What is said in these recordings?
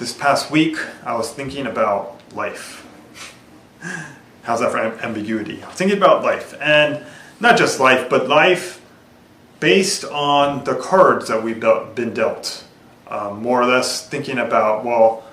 This past week, I was thinking about life. How's that for ambiguity? I was thinking about life, and not just life, but life based on the cards that we've been dealt. More or less thinking about, well,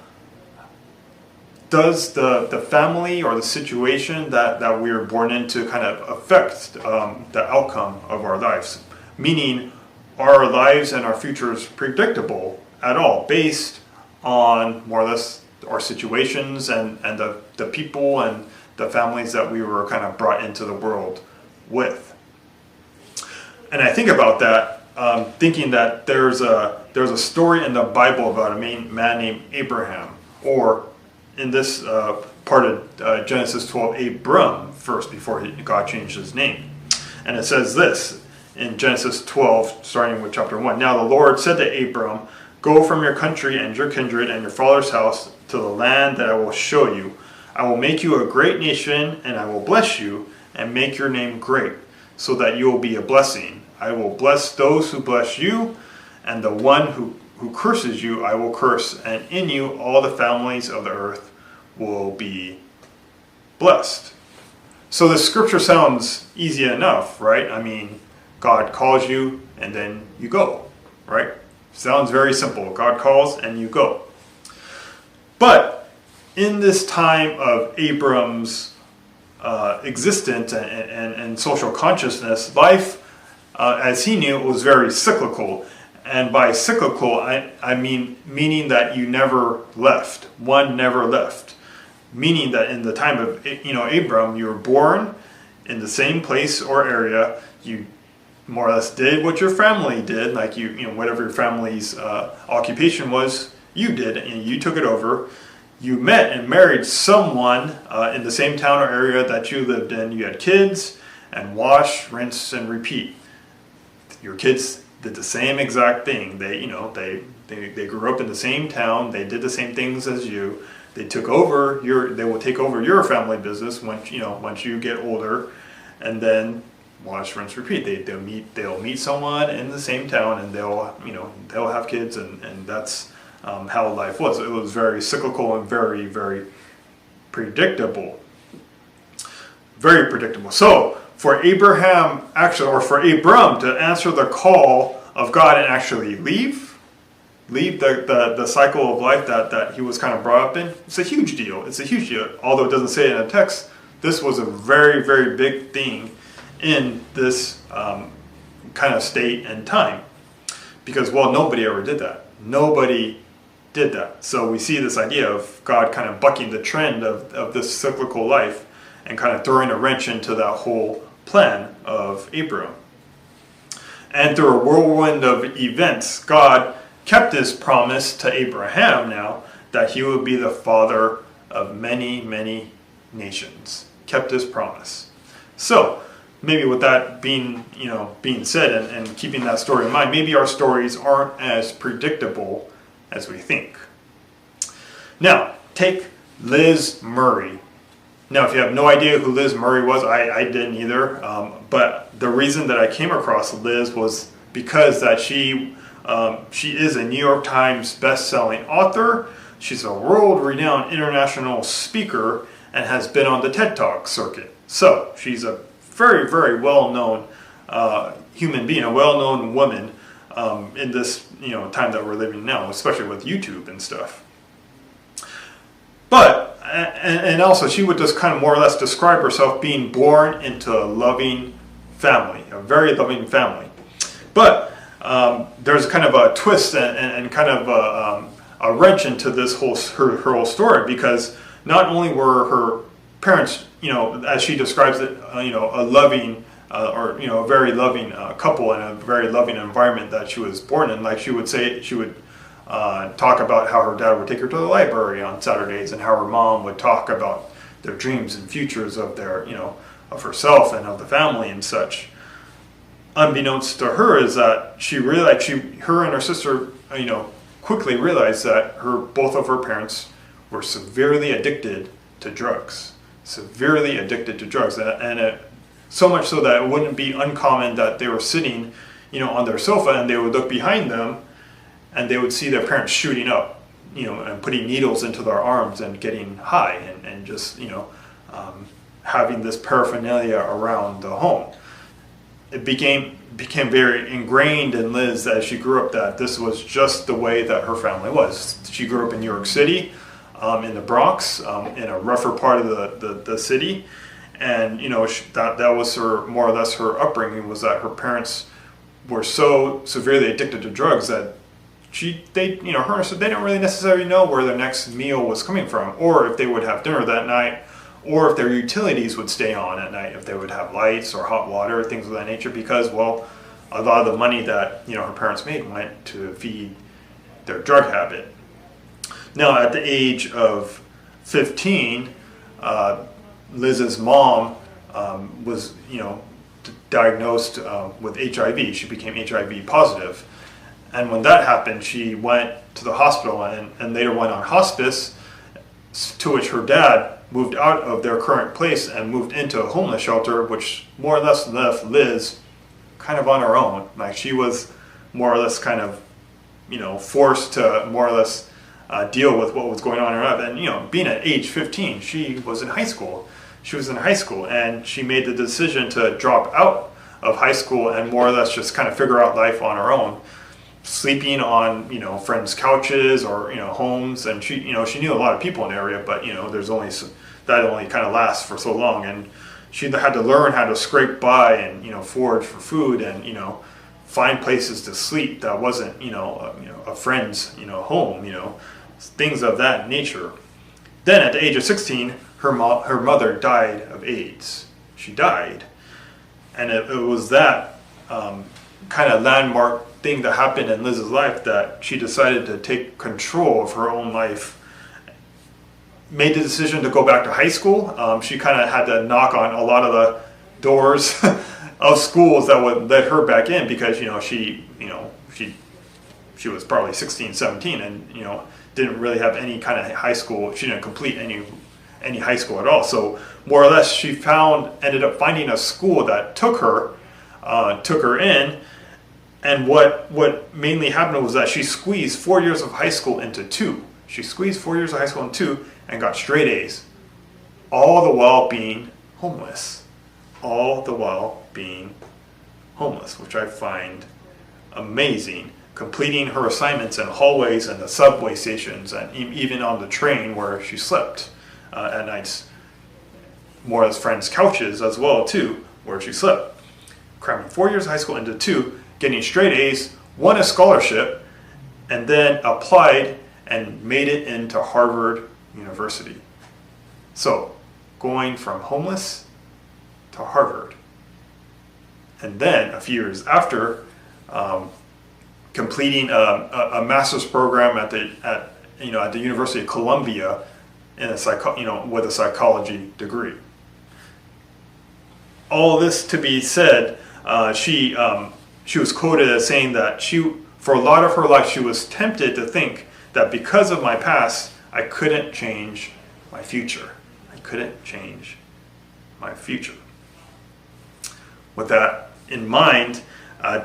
does the family or the situation that we were born into kind of affect the outcome of our lives? Meaning, are our lives and our futures predictable at all, based on more or less our situations and the people and the families that we were kind of brought into the world with? And I think about that, thinking that there's a story in the Bible about a man named Abraham, or in this part of Genesis 12, Abram first, before God changed his name. And it says this in Genesis 12, starting with chapter 1. Now the Lord said to Abram, "Go from your country and your kindred and your father's house to the land that I will show you. I will make you a great nation, and I will bless you and make your name great, so that you will be a blessing. I will bless those who bless you, and the one who curses you I will curse, and in you all the families of the earth will be blessed." So the scripture sounds easy enough, right? I mean, God calls you and then you go, right? Sounds very simple. God calls and you go. But in this time of Abram's existence and social consciousness, life, as he knew, was very cyclical. And by cyclical, I mean meaning that you never left. One never left. Meaning that in the time of Abram, you were born in the same place or area. You more or less did what your family did, like whatever your family's occupation was, you did, and you took it over. You met and married someone in the same town or area that you lived in. You had kids, and wash, rinse, and repeat. Your kids did the same exact thing. They grew up in the same town. They did the same things as you. They will take over your family business once you get older, and then wash, rinse, repeat. They'll meet someone in the same town, and they'll have kids, and that's how life was. It was very cyclical and very, very predictable. Very predictable. So for Abram to answer the call of God and actually leave the cycle of life that he was kind of brought up in, it's a huge deal. It's a huge deal. Although it doesn't say it in a text, this was a very, very big thing in this kind of state and time. Because, well, nobody ever did that. Nobody did that. So we see this idea of God kind of bucking the trend of this cyclical life and kind of throwing a wrench into that whole plan of Abram. And through a whirlwind of events, God kept his promise to Abraham now that he would be the father of many, many nations. Kept his promise. So maybe with that being said and keeping that story in mind, maybe our stories aren't as predictable as we think. Now, take Liz Murray. Now, if you have no idea who Liz Murray was, I didn't either. But the reason that I came across Liz was because that she is a New York Times best-selling author. She's a world-renowned international speaker and has been on the TED Talk circuit. So she's a very, very well-known human being, a well-known woman in this time that we're living now, especially with YouTube and stuff. But and also she would just kind of more or less describe herself being born into a loving family, a very loving family. But there's kind of a twist and kind of a wrench into this her whole story, because not only were her parents, as she describes it, a loving a very loving couple and a very loving environment that she was born in. Like she would talk about how her dad would take her to the library on Saturdays, and how her mom would talk about their dreams and futures of their, of herself and of the family and such. Unbeknownst to her is that her and her sister, quickly realized that both of her parents were severely addicted to drugs. And so much so that it wouldn't be uncommon that they were sitting, on their sofa, and they would look behind them, and they would see their parents shooting up, and putting needles into their arms and getting high and just, having this paraphernalia around the home. It became very ingrained in Liz as she grew up that this was just the way that her family was. She grew up in New York City, in the Bronx, in a rougher part of the city, and that was her, more or less her upbringing, was that her parents were so severely addicted to drugs that they didn't really necessarily know where their next meal was coming from, or if they would have dinner that night, or if their utilities would stay on at night, if they would have lights or hot water, things of that nature, because, well, a lot of the money that her parents made went to feed their drug habit. Now, at the age of 15, Liz's mom was, diagnosed with HIV. She became HIV positive. And when that happened, she went to the hospital and later went on hospice, to which her dad moved out of their current place and moved into a homeless shelter, which more or less left Liz kind of on her own. Like, she was more or less kind of, forced to more or less deal with what was going on in her life. And, being at age 15, she was in high school. She was in high school, and she made the decision to drop out of high school and more or less just kind of figure out life on her own, sleeping on friends' couches or homes. And she knew a lot of people in the area, but there's only that only kind of lasts for so long, and she had to learn how to scrape by and forage for food and find places to sleep that wasn't a friend's home, things of that nature. Then at the age of 16, her mother died of AIDS. She died, and it was that kind of landmark thing that happened in Liz's life that she decided to take control of her own life. Made the decision to go back to high school. She kind of had to knock on a lot of the doors of schools that would let her back in, because she was probably 16, 17, and didn't really have any kind of high school. She didn't complete any high school at all. So more or less, she ended up finding a school that took her in. And what mainly happened was that she squeezed 4 years of high school into 2. She squeezed 4 years of high school into 2 and got straight A's, all the while being homeless. All the while being homeless, which I find amazing. Completing her assignments in hallways and the subway stations, and even on the train where she slept at nights, more as friends' couches as well too, where she slept. Cramming 4 years of high school into 2, getting straight A's, won a scholarship, and then applied and made it into Harvard University. So, going from homeless to Harvard. And then, a few years after, completing a master's program at the University of Columbia in with a psychology degree. All this to be said, she was quoted as saying that for a lot of her life, she was tempted to think that because of my past, I couldn't change my future. I couldn't change my future. With that in mind,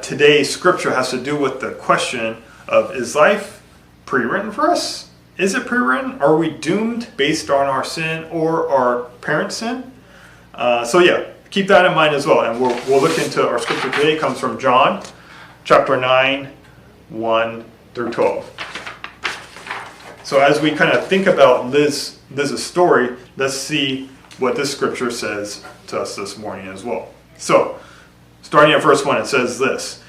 today's scripture has to do with the question of, is life pre-written for us? Is it pre-written? Are we doomed based on our sin or our parents' sin? So yeah, keep that in mind as well. And we'll look into our scripture today. It comes from John chapter 9, 1 through 12. So as we kind of think about Liz's story, let's see what this scripture says to us this morning as well. So, starting at verse 1, it says this: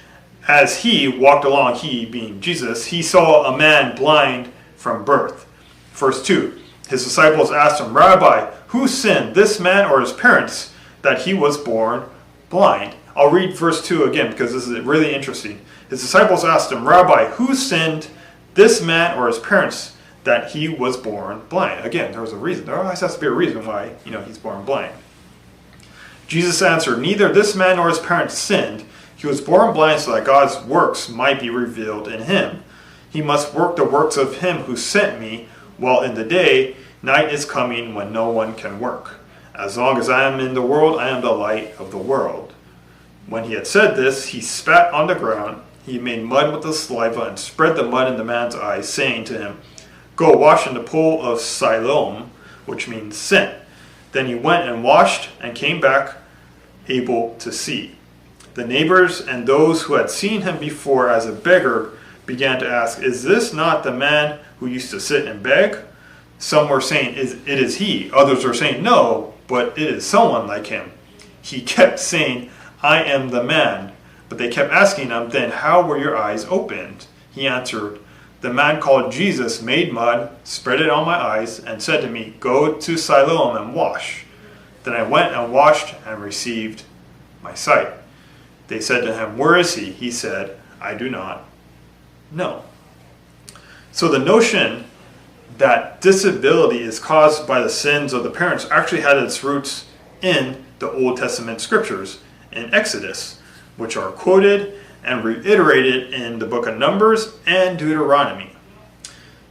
As he walked along, he being Jesus, he saw a man blind from birth. Verse 2, his disciples asked him, Rabbi, who sinned, this man or his parents, that he was born blind? I'll read verse 2 again because this is really interesting. His disciples asked him, Rabbi, who sinned, this man or his parents, that he was born blind? Again, there was a reason. There always has to be a reason why he's born blind. Jesus answered, neither this man nor his parents sinned. He was born blind so that God's works might be revealed in him. He must work the works of him who sent me, while in the day, night is coming when no one can work. As long as I am in the world, I am the light of the world. When he had said this, he spat on the ground. He made mud with the saliva and spread the mud in the man's eyes, saying to him, Go wash in the pool of Siloam, which means sent. Then he went and washed and came back able to see. The neighbors and those who had seen him before as a beggar began to ask, is this not the man who used to sit and beg? Some were saying, it is he. Others were saying, no, but it is someone like him. He kept saying, I am the man. But they kept asking him, then how were your eyes opened? He answered, the man called Jesus made mud, spread it on my eyes, and said to me, go to Siloam and wash. Then I went and washed and received my sight. They said to him, where is he? He said, I do not know. So the notion that disability is caused by the sins of the parents actually had its roots in the Old Testament scriptures in Exodus, which are quoted and reiterated in the book of Numbers and Deuteronomy.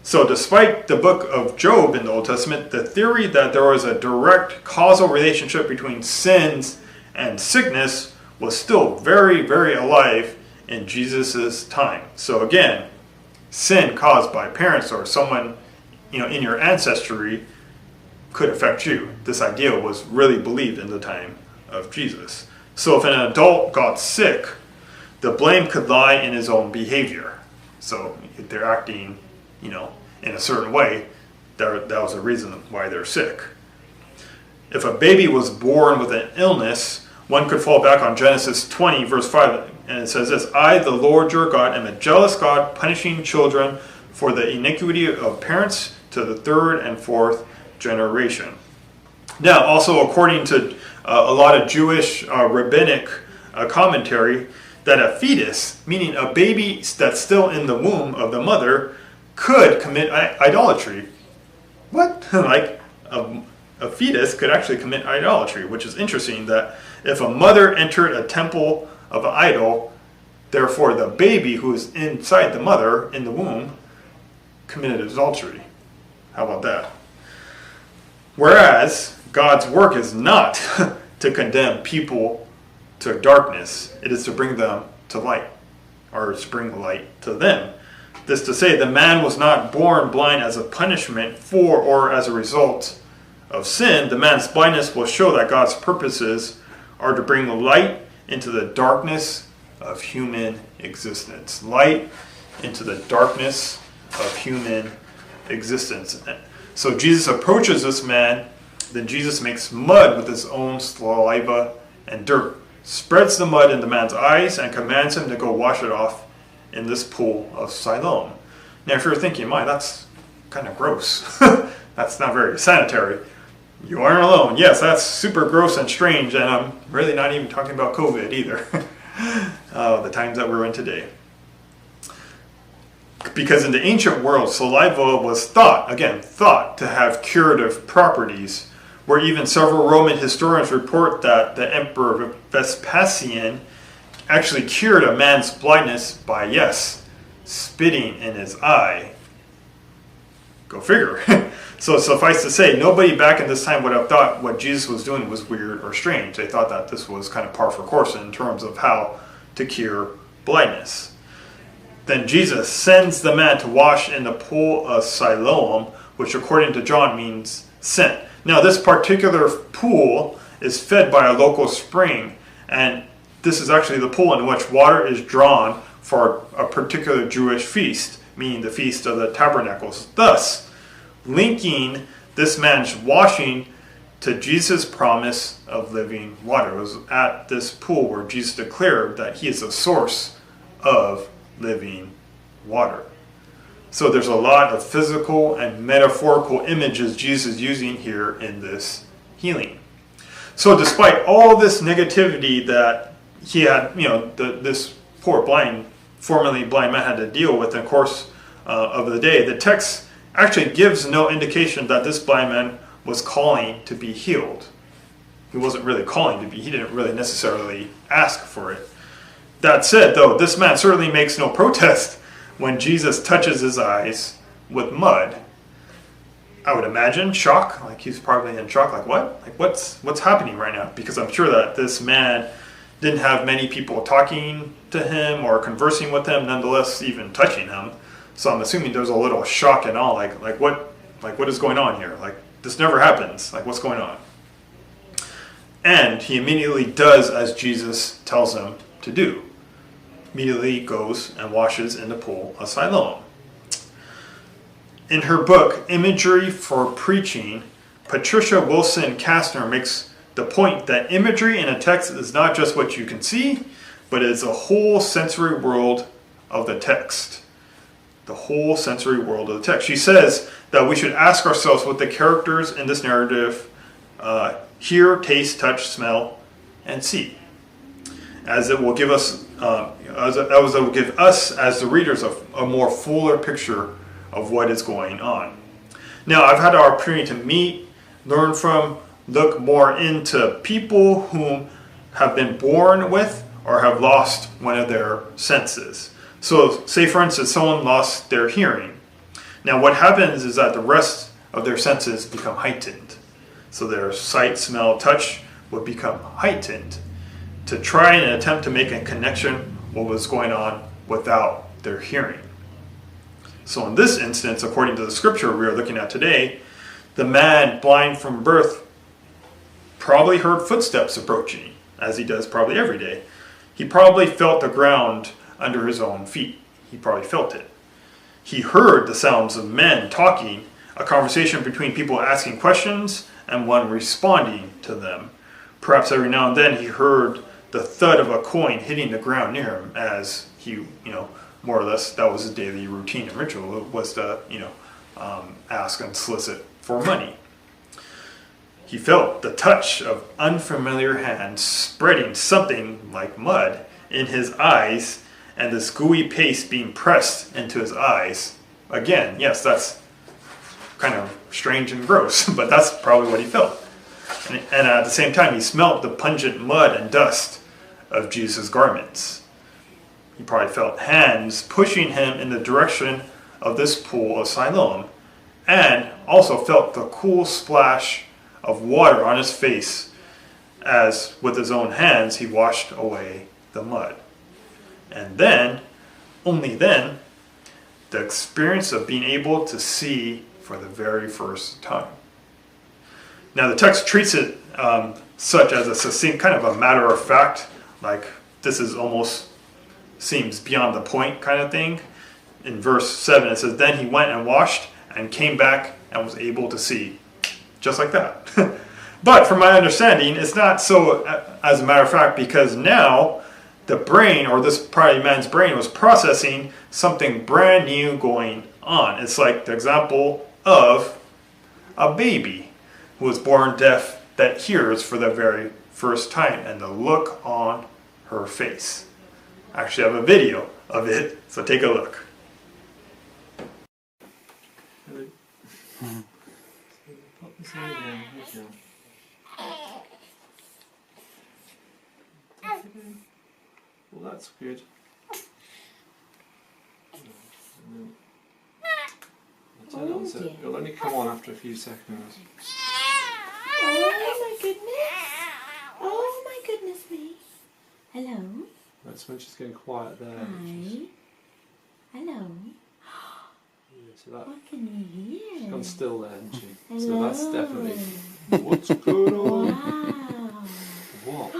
So despite the book of Job in the Old Testament, the theory that there was a direct causal relationship between sins and sickness was still very, very alive in Jesus' time. So again, sin caused by parents or someone in your ancestry could affect you. This idea was really believed in the time of Jesus. So if an adult got sick, the blame could lie in his own behavior. So if they're acting, in a certain way, that was the reason why they're sick. If a baby was born with an illness, one could fall back on Genesis 20, verse 5, and it says this, I, the Lord your God, am a jealous God, punishing children for the iniquity of parents to the third and fourth generation. Now, also according to a lot of Jewish rabbinic commentary, that a fetus, meaning a baby that's still in the womb of the mother, could commit idolatry. What? Like a fetus could actually commit idolatry, which is interesting that if a mother entered a temple of an idol, therefore the baby who is inside the mother in the womb committed adultery. How about that? Whereas God's work is not to condemn people to darkness, it is to bring them to light, or to bring light to them. This to say, the man was not born blind as a punishment for or as a result of sin. The man's blindness will show that God's purposes are to bring light into the darkness of human existence. Light into the darkness of human existence. So Jesus approaches this man, then Jesus makes mud with his own saliva and dirt, spreads the mud in the man's eyes, and commands him to go wash it off in this pool of Siloam. Now, if you're thinking, my, that's kind of gross. That's not very sanitary. You aren't alone. Yes, that's super gross and strange, and I'm really not even talking about COVID either. The times that we're in today. Because in the ancient world, saliva was thought to have curative properties, where even several Roman historians report that the Emperor Vespasian actually cured a man's blindness by, spitting in his eye. Go figure. So suffice to say, nobody back in this time would have thought what Jesus was doing was weird or strange. They thought that this was kind of par for course in terms of how to cure blindness. Then Jesus sends the man to wash in the pool of Siloam, which according to John means sent. Now this particular pool is fed by a local spring, and this is actually the pool in which water is drawn for a particular Jewish feast, meaning the Feast of the Tabernacles. Thus, linking this man's washing to Jesus' promise of living water. It was at this pool where Jesus declared that he is the source of living water. So there's a lot of physical and metaphorical images Jesus is using here in this healing. So despite all this negativity that he had, this poor formerly blind man had to deal with in the course of the day, the text actually gives no indication that this blind man was calling to be healed. He wasn't really calling to be. He didn't really necessarily ask for it. That said, though, this man certainly makes no protest when Jesus touches his eyes with mud. I would imagine shock, like he's probably in shock, like what? Like what's happening right now? Because I'm sure that this man didn't have many people talking to him or conversing with him, nonetheless even touching him. So I'm assuming there's a little shock and awe, like what is going on here? Like, this never happens. Like, what's going on? And he immediately does as Jesus tells him to do. Immediately goes and washes in the pool of Siloam. In her book, Imagery for Preaching, Patricia Wilson Kastner makes the point that imagery in a text is not just what you can see, but it's a whole sensory world of the text. The whole sensory world of the text. She says that we should ask ourselves what the characters in this narrative hear, taste, touch, smell, and see, as it will give us, as it will give us as the readers a more fuller picture of what is going on. Now, I've had the opportunity to meet, learn from, look more into people whom have been born with or have lost one of their senses. So, say for instance, someone lost their hearing. Now, what happens is that the rest of their senses become heightened. So their sight, smell, touch would become heightened to try and attempt to make a connection what was going on without their hearing. So in this instance, according to the scripture we are looking at today, the man blind from birth probably heard footsteps approaching, as he does probably every day. He probably felt the ground under his own feet. He probably felt it. He heard the sounds of men talking, a conversation between people asking questions and one responding to them. Perhaps every now and then he heard the thud of a coin hitting the ground near him, as he, more or less, that was his daily routine and ritual, was to, ask and solicit for money. He felt the touch of unfamiliar hands spreading something like mud in his eyes and this gooey paste being pressed into his eyes. Again, yes, that's kind of strange and gross, but that's probably what he felt. And at the same time, he smelt the pungent mud and dust of Jesus' garments. He probably felt hands pushing him in the direction of this pool of Siloam, and also felt the cool splash of water on his face as, with his own hands, he washed away the mud. And then, only then, the experience of being able to see for the very first time. Now the text treats it such as a succinct, kind of a matter of fact, like this is almost seems beyond the point kind of thing. In verse 7 it says, then he went and washed and came back and was able to see. Just like that. But from my understanding, it's not so as a matter of fact, because now the brain, or this probably man's brain, was processing something brand new going on. It's like the example of a baby who was born deaf that hears for the very first time, and the look on her face. I actually have a video of it, so take a look. Pop this in again. Here we go. Well, that's good. I'll turn it on, so it'll only come on after a few seconds. Oh my goodness. Oh my goodness me. Hello. That's when she's getting quiet there. Hi. Hello. Yeah, so that, What can you hear? she's gone still there, hasn't she? Hello. So that's definitely what's going on. Wow. What?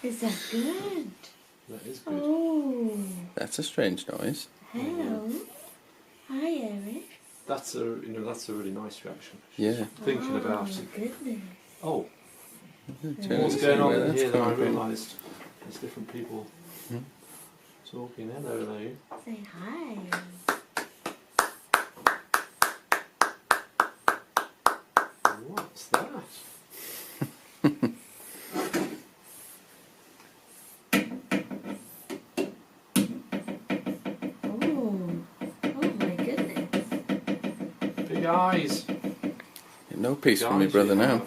Is that good? That is good. Oh. That's a strange noise. Hello. Hi, Eric. That's a really nice reaction. Yeah. Thinking about Oh, goodness. oh, Turn what's and going see on where in that's here? Then I coming from. realised there's different people talking. Hello. Say hi. What's that? Oh. Oh my goodness. Big eyes. No peace from me, Guys, brother, you now.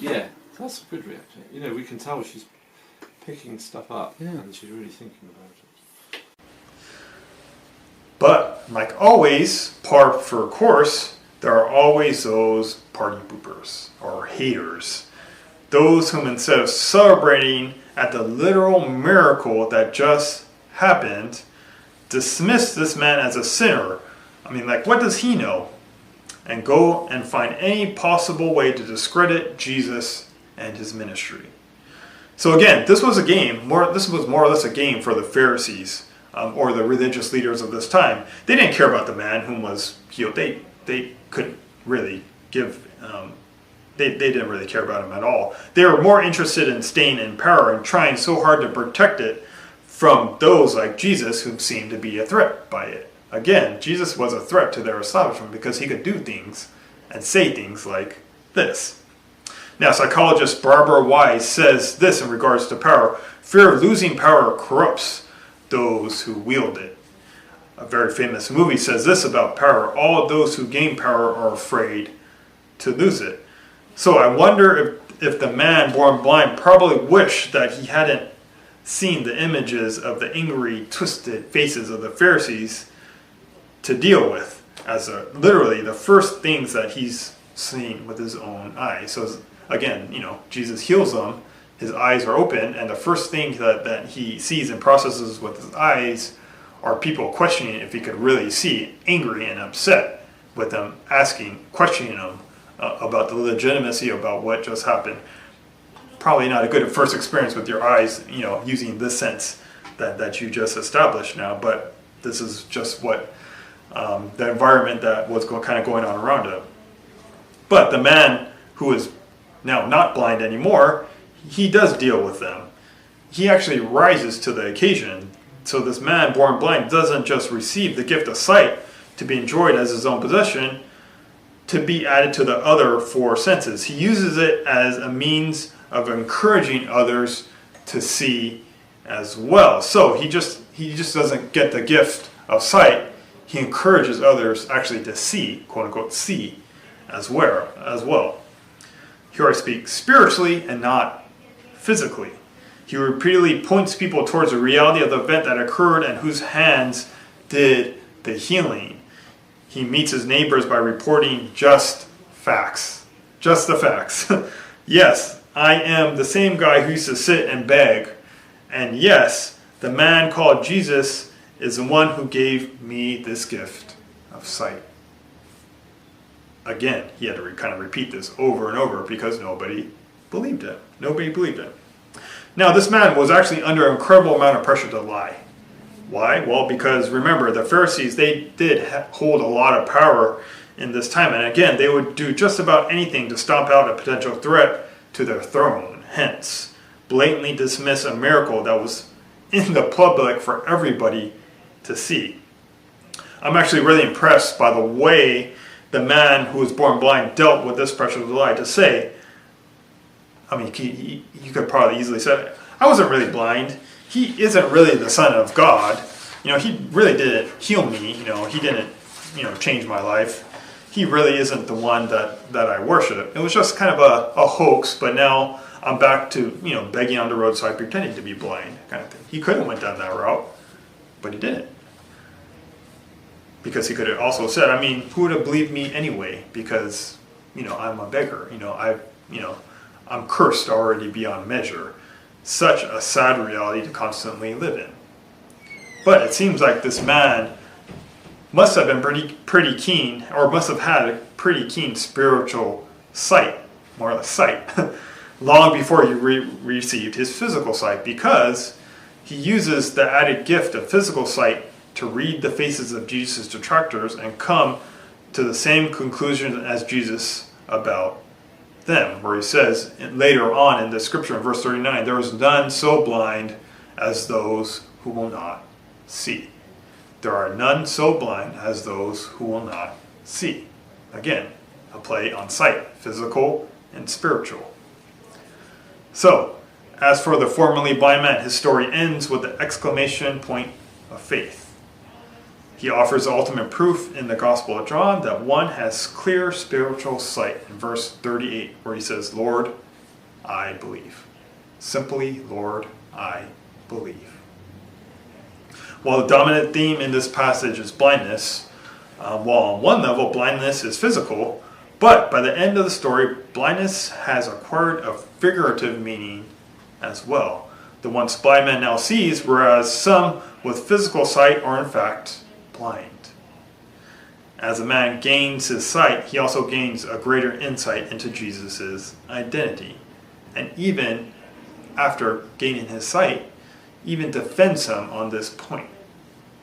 Yeah, that's a good reaction. You know, we can tell she's picking stuff up Yeah. and she's really thinking about it. But, like always, par for course, there are always those party poopers, or haters. Those whom instead of celebrating at the literal miracle that just happened, dismiss this man as a sinner. I mean, like, what does he know? And go and find any possible way to discredit Jesus and his ministry. So again, this was a game. This was more or less a game for the Pharisees or the religious leaders of this time. They didn't care about the man whom was healed. They couldn't really give. They didn't really care about him at all. They were more interested in staying in power and trying so hard to protect it from those like Jesus who seemed to be a threat by it. Again, Jesus was a threat to their establishment because he could do things and say things like this. Now, psychologist Barbara Wise says this in regards to power: fear of losing power corrupts those who wield it. A very famous movie says this about power: all of those who gain power are afraid to lose it. So I wonder if the man born blind probably wished that he hadn't seen the images of the angry, twisted faces of the Pharisees to deal with as literally the first things that he's seen with his own eyes. So again, Jesus heals them, his eyes are open, and the first thing that he sees and processes with his eyes are people questioning if he could really see, angry and upset with them questioning him about the legitimacy about what just happened. Probably not a good first experience with your eyes, using this sense that you just established now, but this is just what the environment that was kind of going on around him. But the man who is now not blind anymore, he does deal with them. He actually rises to the occasion. So this man born blind doesn't just receive the gift of sight to be enjoyed as his own possession, to be added to the other four senses. He uses it as a means of encouraging others to see as well. So he just doesn't get the gift of sight. He encourages others actually to see, quote unquote, see as well. Here I speak spiritually and not physically. He repeatedly points people towards the reality of the event that occurred and whose hands did the healing. He meets his neighbors by reporting just facts. Just the facts. Yes, I am the same guy who used to sit and beg. And yes, the man called Jesus is the one who gave me this gift of sight. Again, he had to kind of repeat this over and over because nobody believed it. Nobody believed it. Now, this man was actually under an incredible amount of pressure to lie. Why? Well, because remember, the Pharisees, they did hold a lot of power in this time. And again, they would do just about anything to stomp out a potential threat to their throne. Hence, blatantly dismiss a miracle that was in the public for everybody to see. I'm actually really impressed by the way the man who was born blind dealt with this pressure to lie. To say, I mean, you could probably easily say, I wasn't really blind. He isn't really the Son of God. He really didn't heal me. He didn't, change my life. He really isn't the one that I worship. It was just kind of a hoax, but now I'm back to, begging on the roadside, pretending to be blind kind of thing. He could have went down that route, but he didn't. Because he could have also said, who would have believed me anyway? Because, I'm a beggar. I'm cursed already beyond measure. Such a sad reality to constantly live in. But it seems like this man must have been pretty keen, or must have had a pretty keen spiritual sight, more or less sight, long before he received his physical sight, because he uses the added gift of physical sight to read the faces of Jesus' detractors and come to the same conclusion as Jesus about them, where he says later on in the scripture in verse 39, there is none so blind as those who will not see. There are none so blind as those who will not see. Again, a play on sight, physical and spiritual. So, as for the formerly blind man, his story ends with the exclamation point of faith. He offers ultimate proof in the Gospel of John that one has clear spiritual sight in verse 38, where he says, Lord, I believe. Simply, Lord, I believe. While the dominant theme in this passage is blindness, while on one level blindness is physical, but by the end of the story, blindness has acquired a figurative meaning as well. The once blind man now sees, whereas some with physical sight are in fact blind. As a man gains his sight, he also gains a greater insight into Jesus' identity. And even after gaining his sight, even defends him on this point.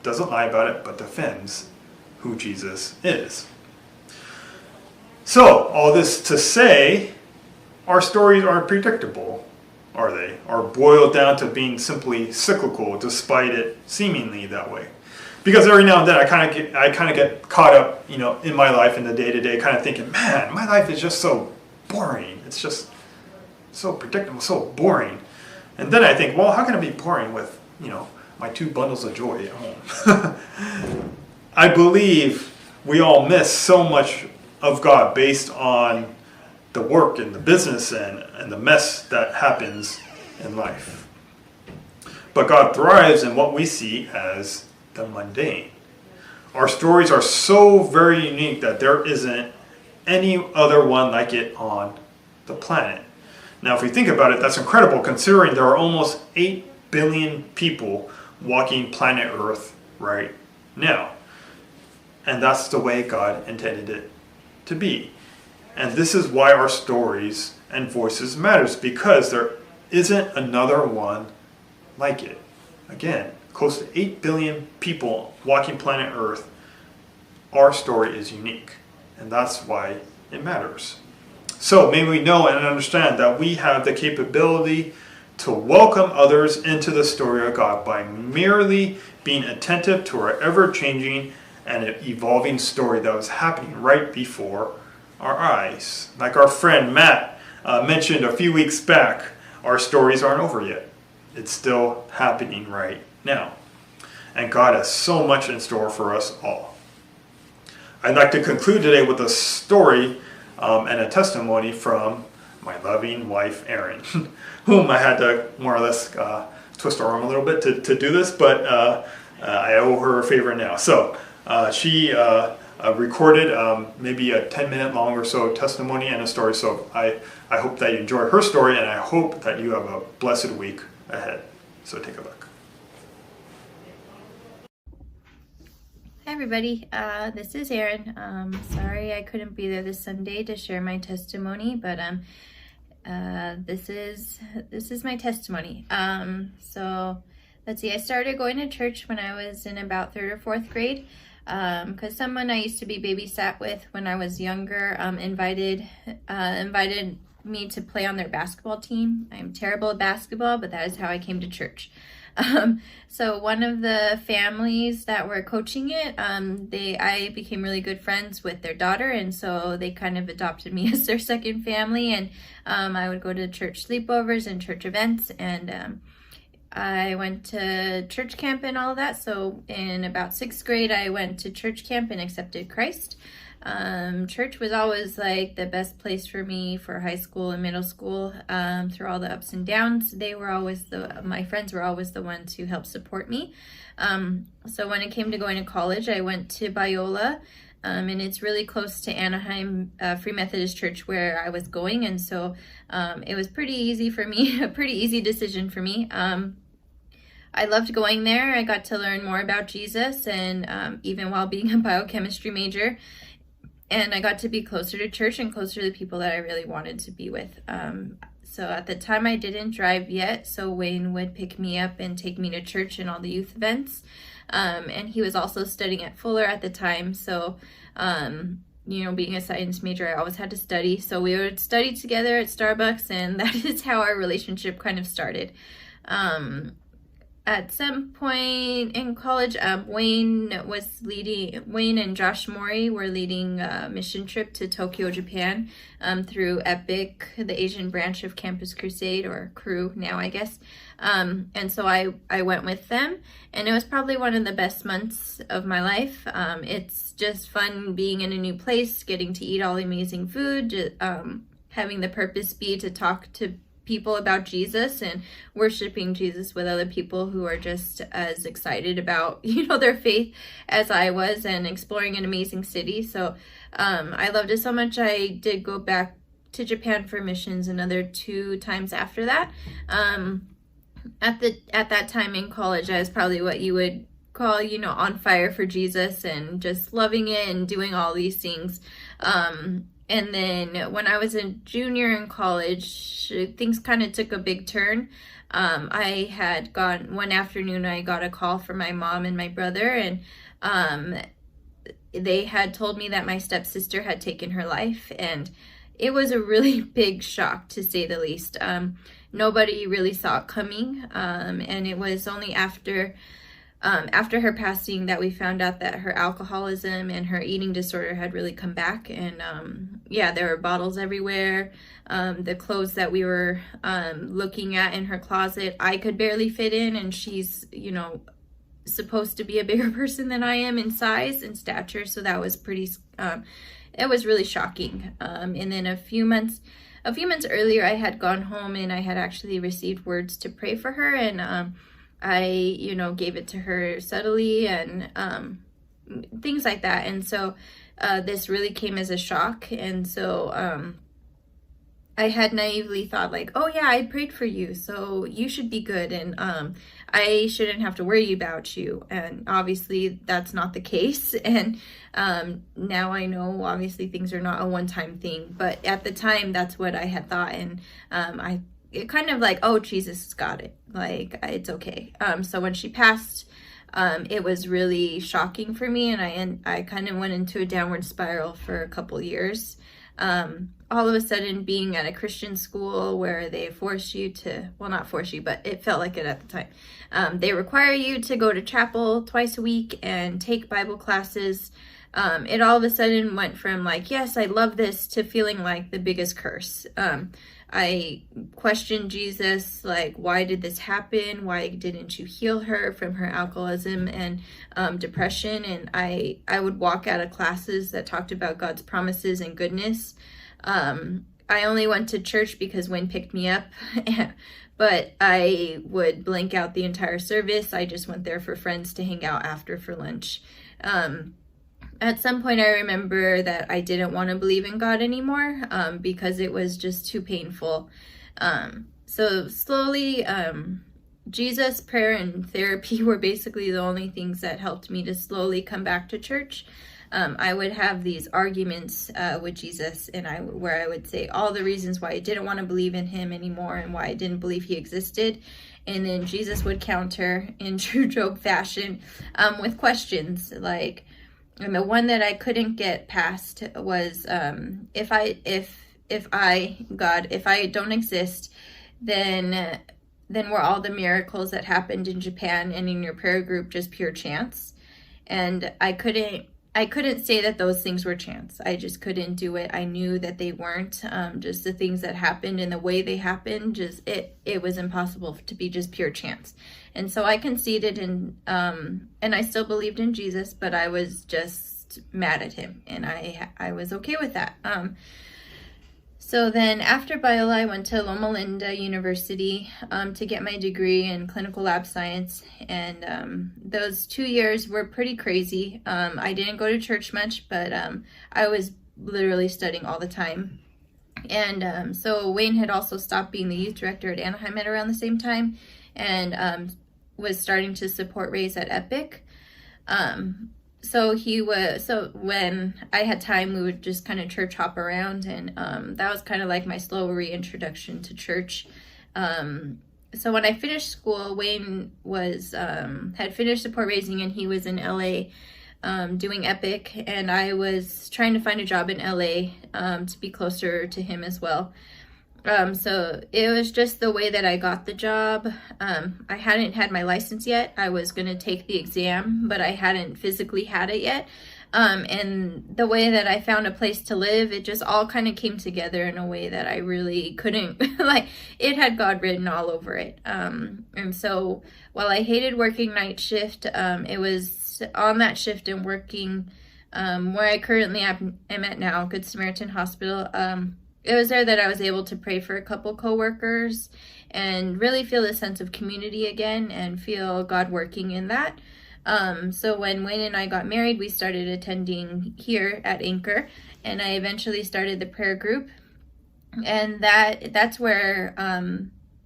Doesn't lie about it, but defends who Jesus is. So, all this to say, our stories aren't predictable, are they? Or boiled down to being simply cyclical, despite it seemingly that way. Because every now and then I kind of get caught up, in my life in the day-to-day, kind of thinking, man, my life is just so boring. It's just so predictable, so boring. And then I think, well, how can it be boring with, my 2 bundles of joy at home? I believe we all miss so much of God based on the work and the business and the mess that happens in life. But God thrives in what we see as the mundane. Our stories are so very unique that there isn't any other one like it on the planet. Now, if we think about it, that's incredible considering there are almost 8 billion people walking planet Earth right now. And that's the way God intended it to be. And this is why our stories and voices matters, because there isn't another one like it. Again, close to 8 billion people walking planet Earth. Our story is unique, and that's why it matters. So may we know and understand that we have the capability to welcome others into the story of God by merely being attentive to our ever-changing and evolving story that was happening right before our eyes. Like our friend Matt mentioned a few weeks back, our stories aren't over yet. It's still happening right now. And God has so much in store for us all. I'd like to conclude today with a story and a testimony from my loving wife, Erin, whom I had to more or less twist her arm a little bit to do this, but I owe her a favor now. So she recorded maybe a 10-minute long or so testimony and a story. So I hope that you enjoy her story, and I hope that you have a blessed week ahead. So take a look. Hi everybody, this is Erin. Sorry I couldn't be there this Sunday to share my testimony, but this is my testimony. So let's see, I started going to church when I was in about 3rd or 4th grade, because someone I used to be babysat with when I was younger invited me to play on their basketball team. I'm terrible at basketball, but that is how I came to church. So one of the families that were coaching it, I became really good friends with their daughter, and so they kind of adopted me as their second family, and I would go to church sleepovers and church events, and I went to church camp and all of that. So in about 6th grade, I went to church camp and accepted Christ. Church was always like the best place for me for high school and middle school, through all the ups and downs. My friends were always the ones who helped support me. So when it came to going to college, I went to Biola, and it's really close to Anaheim Free Methodist Church where I was going. And so, it was pretty easy for me, a pretty easy decision for me. I loved going there. I got to learn more about Jesus, and even while being a biochemistry major, and I got to be closer to church and closer to the people that I really wanted to be with. So at the time I didn't drive yet, so Wayne would pick me up and take me to church and all the youth events. And he was also studying at Fuller at the time, so being a science major, I always had to study. So we would study together at Starbucks, and that is how our relationship kind of started. At some point in college, Wayne and Josh Mori were leading a mission trip to Tokyo, Japan, through EPIC, the Asian branch of Campus Crusade, or Crew now, I guess. And so I went with them, and it was probably one of the best months of my life. It's just fun being in a new place, getting to eat all the amazing food, having the purpose be to talk to people about Jesus and worshiping Jesus with other people who are just as excited about, their faith as I was, and exploring an amazing city. So I loved it so much. I did go back to Japan for missions another 2 times after that. at that time in college, I was probably what you would call, on fire for Jesus and just loving it and doing all these things. And then when I was a junior in college, things kind of took a big turn. I had gone one afternoon, I got a call from my mom and my brother, and they had told me that my stepsister had taken her life, and it was a really big shock, to say the least. Nobody really saw it coming, and it was only after her passing that we found out that her alcoholism and her eating disorder had really come back. And there were bottles everywhere. The clothes that we were looking at in her closet, I could barely fit in, and she's, supposed to be a bigger person than I am in size and stature, so that was pretty it was really shocking. And then a few months earlier, I had gone home and I had actually received words to pray for her, and I gave it to her subtly and things like that. And so this really came as a shock, and so I had naively thought, like, oh yeah, I prayed for you, so you should be good, and I shouldn't have to worry about you. And obviously that's not the case. And now I know obviously things are not a one-time thing, but at the time that's what I had thought. And it kind of like, oh, Jesus has got it, like, it's okay. So when she passed, it was really shocking for me, and I kind of went into a downward spiral for a couple years. All of a sudden, being at a Christian school where they force you to, well, not force you, but it felt like it at the time. They require you to go to chapel twice a week and take Bible classes. It all of a sudden went from like, yes, I love this, to feeling like the biggest curse. I questioned Jesus, like, why did this happen? Why didn't you heal her from her alcoholism and depression? And I would walk out of classes that talked about God's promises and goodness. I only went to church because Wayne picked me up, but I would blank out the entire service. I just went there for friends to hang out after for lunch. At some point, I remember that I didn't want to believe in God anymore, because it was just too painful. So slowly, Jesus, prayer, and therapy were basically the only things that helped me to slowly come back to church. I would have these arguments with Jesus, and where I would say all the reasons why I didn't want to believe in him anymore and why I didn't believe he existed. And then Jesus would counter in true Job fashion with questions like, and the one that I couldn't get past was, if I don't exist, then were all the miracles that happened in Japan and in your prayer group just pure chance? And I couldn't say that those things were chance. I just couldn't do it. I knew that they weren't. Just the things that happened and the way they happened, just it was impossible to be just pure chance. And so I conceded, and I still believed in Jesus, but I was just mad at him, and I was okay with that. So then after Biola, I went to Loma Linda University to get my degree in clinical lab science. And those 2 years were pretty crazy. I didn't go to church much, but I was literally studying all the time. And so Wayne had also stopped being the youth director at Anaheim at around the same time, and was starting to support Raise at Epic. So when I had time, we would just kind of church hop around, and that was kind of like my slow reintroduction to church. So when I finished school, Wayne had finished support raising, and he was in LA doing Epic, and I was trying to find a job in LA to be closer to him as well. So it was just the way that I got the job. I hadn't had my license yet. I was going to take the exam, but I hadn't physically had it yet. And the way that I found a place to live, it just all kind of came together in a way that I really couldn't, like, it had God written all over it. And so while I hated working night shift, it was on that shift and working where I currently am at now, Good Samaritan Hospital. It was there that I was able to pray for a couple coworkers and really feel a sense of community again and feel God working in that. So when Wayne and I got married, we started attending here at Anchor, and I eventually started the prayer group. And that's where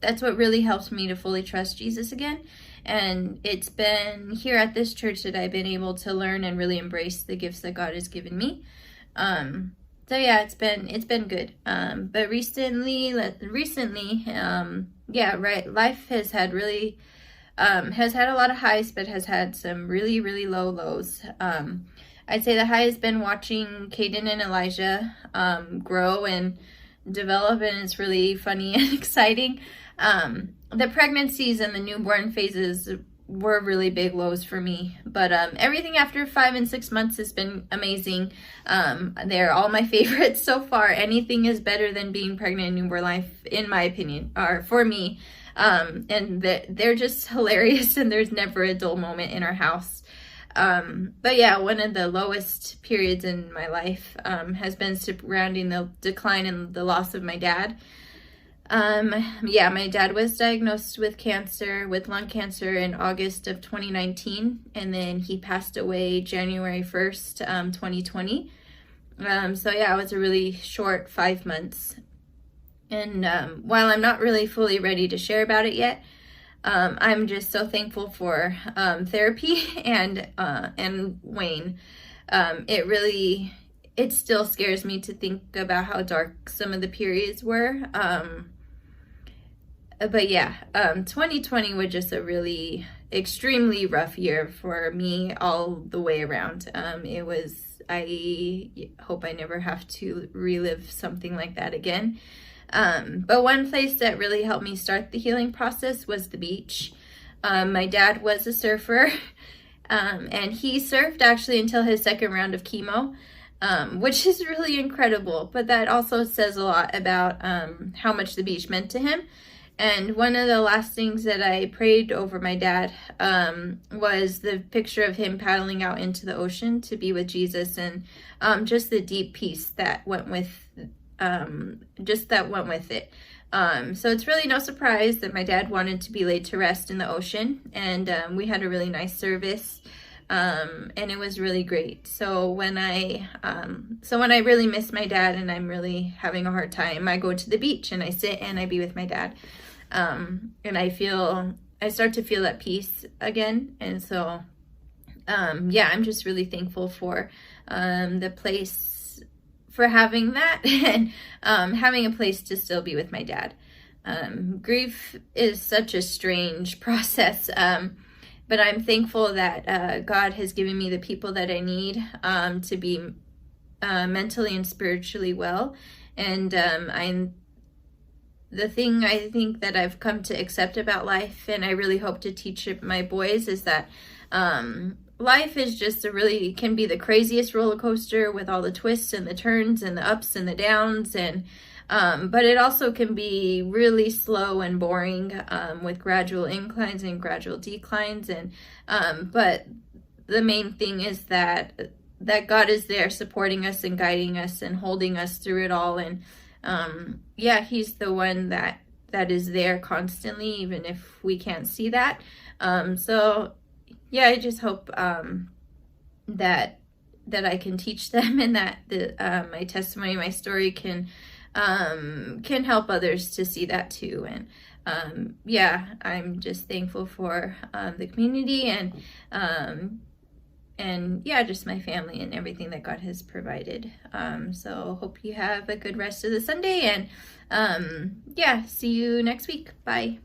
that's what really helped me to fully trust Jesus again. And it's been here at this church that I've been able to learn and really embrace the gifts that God has given me. So yeah, it's been good. But recently, yeah, right. Life has had really, has had a lot of highs, but has had some really, really low lows. I'd say the high has been watching Caden and Elijah grow and develop, and it's really funny and exciting. The pregnancies and the newborn phases were really big lows for me, but everything after 5 and 6 months has been amazing. They're all my favorites so far. Anything is better than being pregnant in newborn life, in my opinion, or for me. And they're just hilarious, and there's never a dull moment in our house. But yeah, one of the lowest periods in my life has been surrounding the decline and the loss of my dad. Yeah, my dad was diagnosed with lung cancer in August of 2019, and then he passed away January 1st, 2020. So yeah, it was a really short 5 months. And while I'm not really fully ready to share about it yet, I'm just so thankful for therapy and Wayne. It still scares me to think about how dark some of the periods were. But yeah, 2020 was just a really extremely rough year for me all the way around. I hope I never have to relive something like that again. But one place that really helped me start the healing process was the beach. My dad was a surfer, and he surfed actually until his second round of chemo, which is really incredible. But that also says a lot about how much the beach meant to him. And one of the last things that I prayed over my dad was the picture of him paddling out into the ocean to be with Jesus, and just the deep peace that went with it. So it's really no surprise that my dad wanted to be laid to rest in the ocean, and we had a really nice service, and it was really great. So when I really miss my dad and I'm really having a hard time, I go to the beach and I sit and I be with my dad, and I start to feel that peace again. And so yeah, I'm just really thankful for the place, for having that, and having a place to still be with my dad. Grief is such a strange process, but I'm thankful that God has given me the people that I need to be mentally and spiritually well. And the thing I think that I've come to accept about life, and I really hope to teach my boys, is that life is just can be the craziest roller coaster with all the twists and the turns and the ups and the downs, and but it also can be really slow and boring, with gradual inclines and gradual declines. And but the main thing is that God is there supporting us and guiding us and holding us through it all. And yeah, he's the one that is there constantly, even if we can't see that. So yeah, I just hope that I can teach them, and that my testimony, my story can help others to see that too. And yeah, I'm just thankful for the community, and yeah, just my family and everything that God has provided. So hope you have a good rest of the Sunday, and yeah, see you next week. Bye.